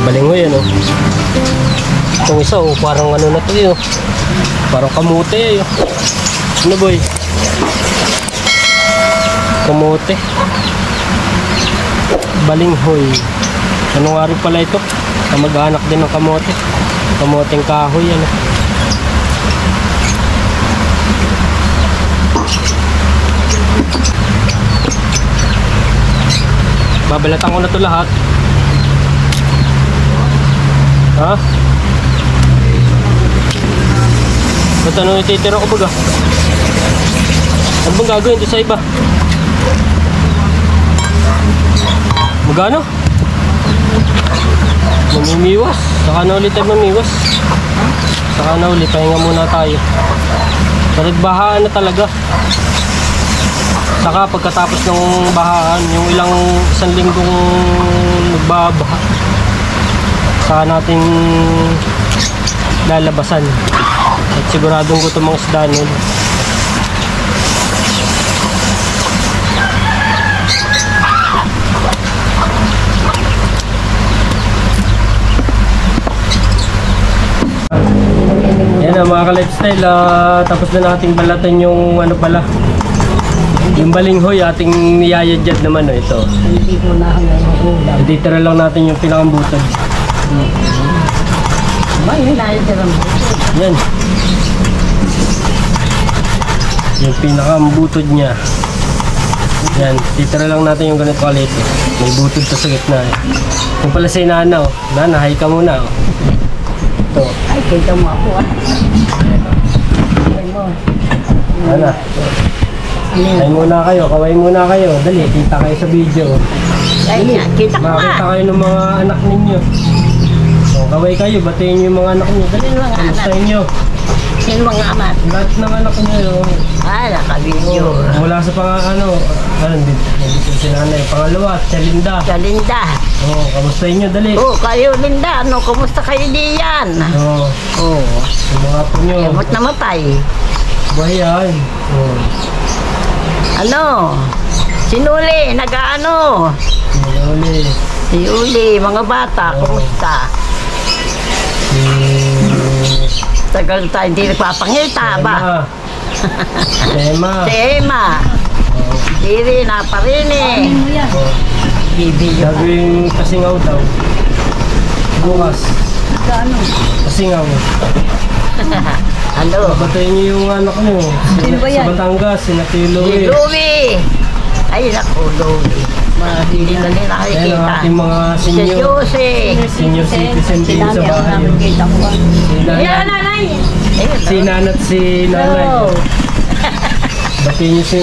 Balinghoy ano. Itong isa oh, parang ano na to yun. Parang kamote yun. Ano boy? Kamote. Balinghoy. Ano nga rin pala ito? Kamag-anak din ng kamote. Kamoteng kahoy ano. Babalatan ko na ito lahat. Ha? Ba't ano ititira ko baga? Ano bang gagawin ito sa iba? Magano? Mamimiwas. Saka na ulit tayo mamiwas. Saka na ulit. Pahinga muna tayo. Nagbahaan na talaga. Saka pagkatapos ng bahaan, yung isang linggong nagbabaha, saka natin lalabasan. At siguradong gutom ang isda nun. Yan na mga ka-lifestyle, tapos na nating balatan yung ano pala, yung balinghoy ating niyayadyad naman oh, ito. Hindi ko na hanggang Ititira lang natin yung pinakambutod. ba, yun nayatira mo. Yan. Yung pinakambutod niya. Yan, titira lang natin yung ganito kalit. May butod to sa gitna eh. Yung pala si Nana oh. Nana, hi ka muna oh. Ito. Ay, kita mo ako ah. Ay mo. Nana. Kaway muna kayo, kaway muna kayo. Dali, kita kayo sa video. Ay, kita ko Makita ah. kayo ng mga anak ninyo. So, kaway kayo, batiin nyo yung mga anak ninyo. Dali, Mga kamusta anak. nyo? Sino mga amat? Lahat ng anak nyo. Ah, naka-video. Mula sa dito si nanay. Pangalawa, si Linda. Sa Linda. Kamusta nyo? Dali. Oh, kayo Linda, ano, kumusta kayo diyan? Oh. Yung mga po nyo. Ba't namatay? Bayan. Ano? Sinuli, nag-ano? Uli. Si Uli, mga bata, kumusta? Tagal tayo hindi nagpapangita ba? Emma. Si Emma. Hindi rin, naparinig. Bibigyan. Gagawing kasingaw daw. Bukas. Kasingaw. Ano? Batayin niyo yung anak niyo. Sino ba yan? Sa Batangas, si Natilo Si Louie. Ay, naku, Louie. Hindi na nila Ayan ang nakikita. ating mga Si senior. Jose. Senior citizen din sa bahay. Si Yan, Nanay. nanay. Si Nanat, si Nanay. Batiin niyo si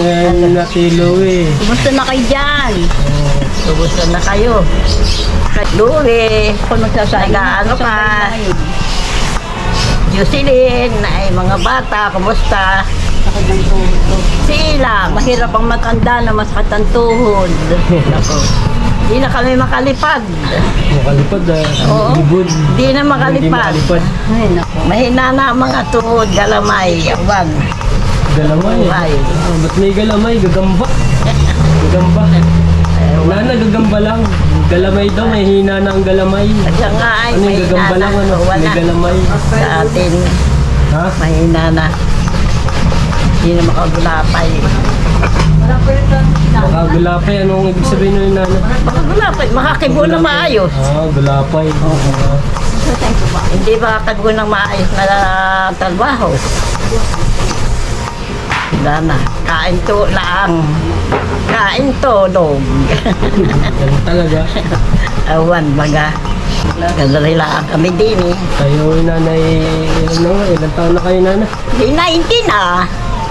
Natilo eh. Kumusta na kayo dyan? Kumusta na kayo? Louie. Kung nag-ano ka? Jocelyn, ay mga bata, kumusta? Sila, mahirap ang matanda na masakit ang tuhod. Hindi na kami makalipad. Makalipad Oo. Libod. Hindi na Hindi makalipad. makalipad. Mahina na ang mga tuhod, galamay, wag. Galamay. Ay. Ba't may galamay? Gagamba. Gagamba. Nana, gagamba lang. Galamay daw, may hina na ang galamay. At siya nga ay, Ano yung mahina gagamba na. lang? Ano? May Wala. galamay. Sa atin, Ha? mahina na. Hindi na makagulapay. Makagulapay. Anong ibig sabihin nyo yung Nana? Makagulapay, makakibo na maayos. Gulapay. Hindi makakakibo ng maayos na trabaho. Wala na. Kain to lang. Kain tulog. Yan talaga. Awan, baga. Kadali lang kami din eh. Kayo yung nanay, ilang taon na kayo Nana? Di 19 ah.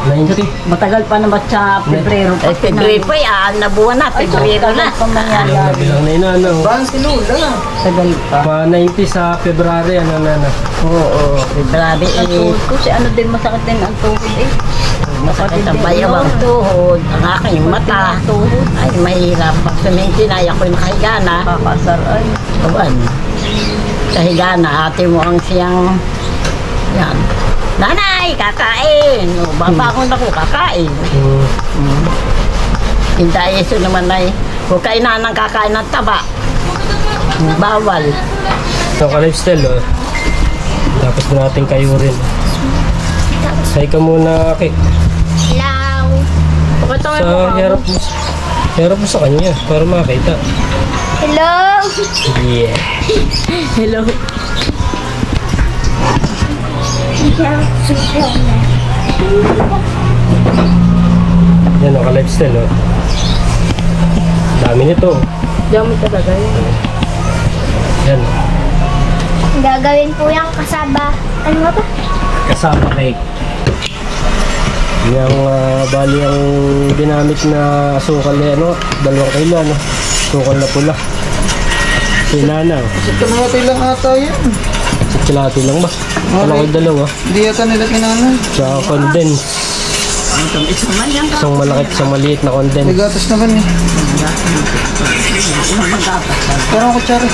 90. Matagal pa naman sa Pebrero. Eh, Pebrero pa yan. Nabuwan na. Pebrero na. Bilang na yung Nana. Tagal pa. Pa 90 sa February, ano Nana? Oo. Pebrero eh. Kasi ano din masakit din ang tuhod eh. Masakit ang bayawang tuhod. Ang aking mata. Ay, mahirap. Pag sumintin ay ako'y nakahiga na. Kakasar ay. Kawan. Kahiga na. Ate mo ang siyang... Yan. Nanay, kakain. O, babangon ako, kakain. Hinta Yeso naman ay, huwag kayo na ng kakain ng taba. Bawal. Ito ka lifestyle, oh. Tapos na natin kayo rin. Say ka muna, Aki. Hello. Pakita nga Sa harap mo sa kanya para makita. Hello. Yeah. Hello. Yan, oh, ka lifestyle, oh. Dami nito. Dami talaga yun. Yan. Gagawin po yung kasaba. Ano nga ba? Kasama cake. Yung bali ang ginamit na asukal na ano, 2 kilo ano, asukal na pula. Sinana. Sa kalahati lang ata yan. Kalahati lang ba? Wala ko 2. Hindi yata nila kinanay. Tsaka condense. Isang malaki, isang maliit na May condense. gatas naman eh. Parang kutsara.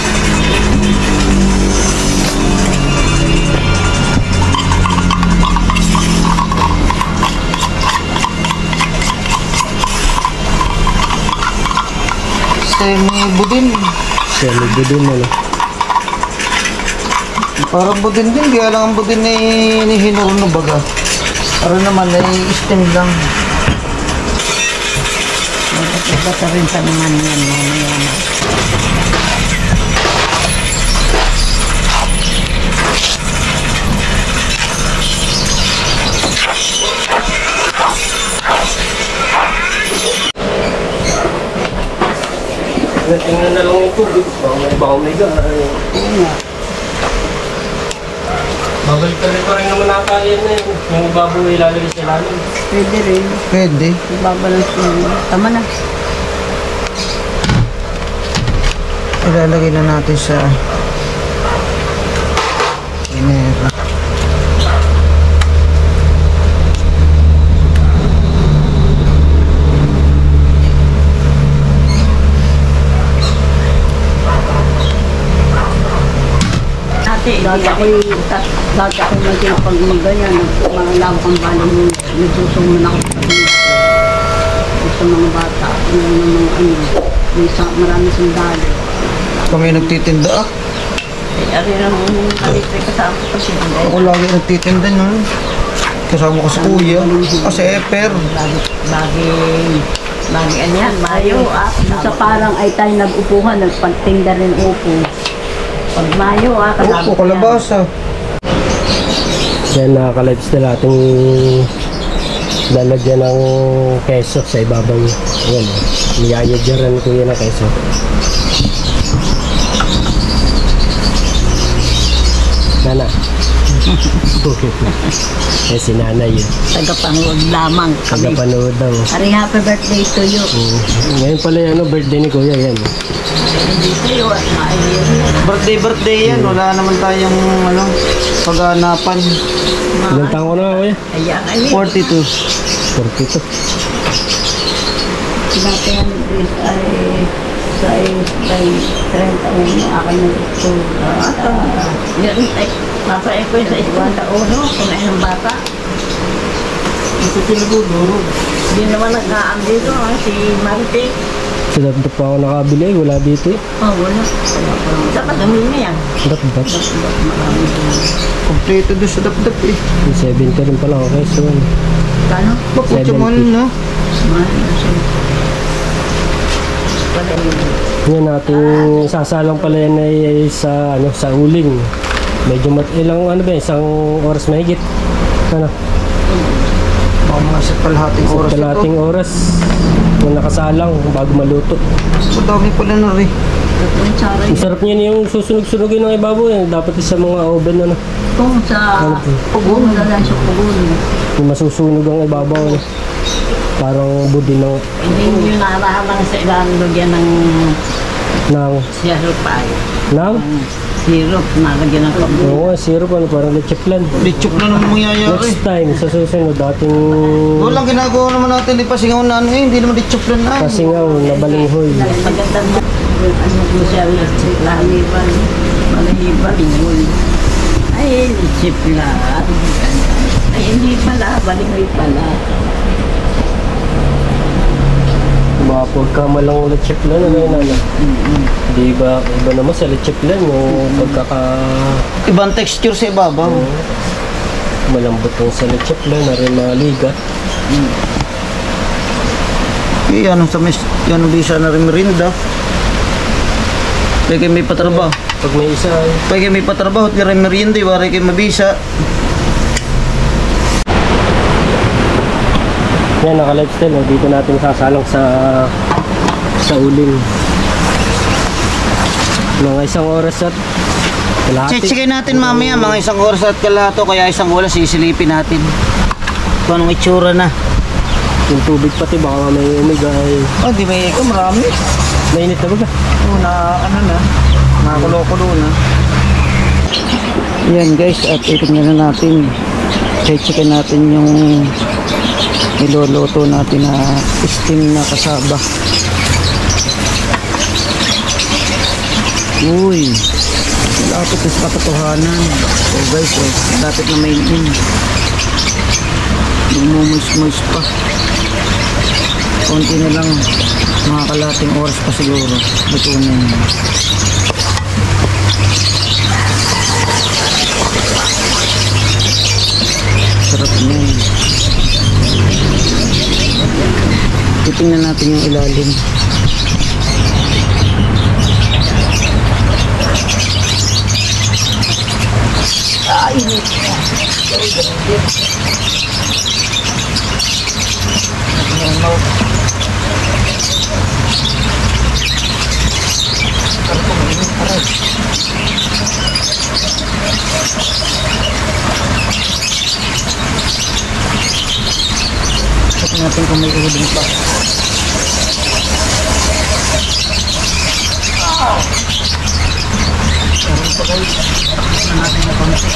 Semi-budin. Semi din ano. Parang budin din. Kaya lang ang budin ay hinuro na baga. Para naman ay steam lang. Basta rin pa naman yan, mamaya na. Tingnan na lang yung tubig. Baka may gano'n. Babalik ka rin pa rin naman nata yan na yun. Yung baboy ilalagay sa ilalim. Pwede rin. Pwede. Ibabalance mo. Tama na. Ilalagay na natin sa inera. Dati ako naging pag ganyan, mga lawak ang balang mo, nagsusuman ako sa mga bata, marami sandali. Kami nagtitinda ah. Ari lang kalitay kasama ko siya. Ako lagi nagtitinda nun. Kasama ko si Kuya. Si Eper. Lagi yan, Mayo. Sa parang ay tayo nag-upuhan, nagpagtinda rin upo. Pag Mayo, Opo, kalabasa. Yan nakaka-lifestyle ating lalagyan ng keso sa ibabaw. Yan, niyayadyaran ko yan ng keso. Nana. Eh, si nanay yun. Tagapanood lamang kami. Pagkapanood daw. Ari, happy birthday to you. Ngayon pala yung birthday ni Kuya, yan. Birthday to you at Birthday yan. Wala naman tayong paghanapan. Ilang taon ko na, Kuya? Ayan, ay 42. 42. Sinapihan ay 30 akin yung ito. Yan ay papaya ko sa isang taon, kumain ng bata. Ito pinaguduro. Hindi naman nag-aam dito, si Marite. Sa dapdap pa ako nakabili, wala dito eh. Oh, wala. Dapat gawin niya yan. Dapdap. Kompleto doon sa dapdap eh. 70 rin pala ako keso. Kano? Bakutya mo 70. no? Yan natin sasalang pala yan ay sa sa uling. Medyo ilang isang oras mahigit. Ano? Baka mga sa kalahating Sa oras ito. kalating oras kung nakasalang bago maluto. Madami pala na rin. Ang sarap niyan yung susunog-sunogin ng ibabaw yan. Dapat sa mga oven Kung sa pugon, wala lang siya pugon. yung masusunog ang ibabaw. Parang budin ng Hindi nyo narahaman sa ilang lagyan ng syrup ay. Syrup, nalagyan ng kabuo. Oo nga, syrup parang leche plan. Litsok na naman mangyayari. Next time, sa susunod, dating Walang ginagawa naman natin. Di pasingaw na hindi naman litsok na na. kasingaw na balinghoy. Maganda na. Ano po siya, lahiban, malahiban, ay, sipla. Ay, hindi pala, balinghoy pala. mapagkamalang ulit chiplan na yun ano. Di ba, iba naman sa chiplan yung pagkaka... Ibang texture sa ibabaw. malambot yung sa chiplan na rin mga ligat. Yan ang sa mes, yan ang bisa na rin merinda. Pwede may patrabaho. Pag may isa ay... Pwede may patrabaho at rin merienda, wari kayo mabisa. Yan, naka-lifestyle. Oh. Dito natin sasalang sa uling. Mga isang oras at kalahati. Check natin mamaya, mga isang oras at kalahato, kaya isang oras sisilipin natin. Kung anong itsura na. Yung tubig pati, baka may umiga ay... Oh, di ba ikaw, marami. Mainit na ba ba? Oo, nakakulo-kulo na. Yan guys, at itignan na natin. Checkin natin yung niluluto natin na steam na kasaba. Uy, lapit na sa katotohanan. So guys, lapit na may in. Bumumoist-moist pa. Konti na lang, mga kalating oras pa siguro. Luto na yun. Sarap na yun. Titingnan natin yung ilalim. Check natin kung may uling pa. Meron pa guys. Tignan natin na konti.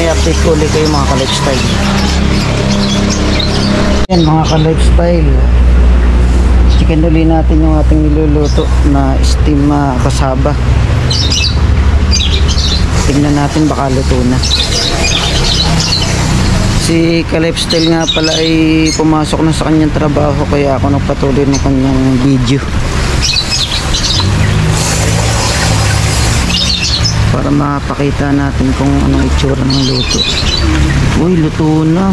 May update ko ulit kayo mga ka-lifestyle. Yan mga ka-lifestyle, chicken ulit natin yung ating niluluto na steam kasaba. Tingnan natin baka luto na. Si ka-lifestyle nga pala ay pumasok na sa kanyang trabaho, kaya ako nagpatuloy ng kanyang video para mapakita natin kung anong itsura ng luto. Uy, luto na.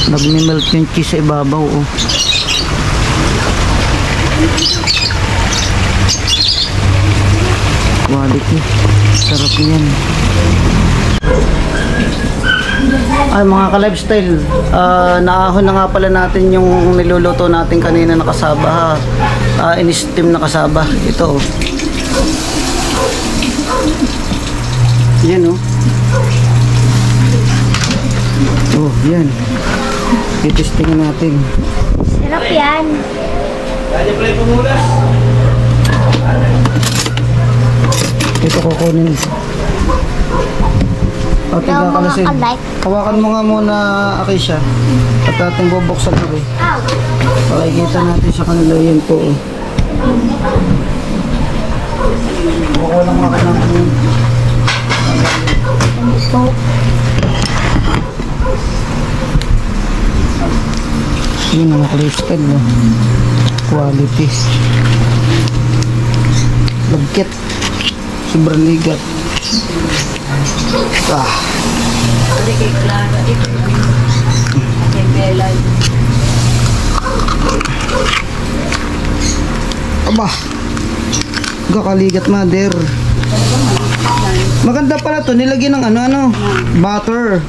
Nagme-melt yung cheese sa ibabaw. Oh. Quality. Sarap yan. Ay mga ka-lifestyle, naahon na nga pala natin yung niluluto natin kanina na kasaba ha. In-steam na kasaba. Ito oh. Yan oh. Oh, yan. Titestingin natin. Sarap yan. Ito kukunin. O, tingnan ka na sin. Hawakan mo nga muna, Akisha. At ating bubuksan na rin. Pakikita natin sa kanila yun po. Buko lang maka ng yun ang lifestyle no? Quality lagkit sobrang ligat aba kakaligat mother. Maganda pala to, nilagyan ng ano butter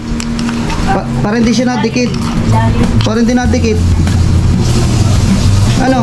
para hindi siya nadikit, para hindi nadikit ano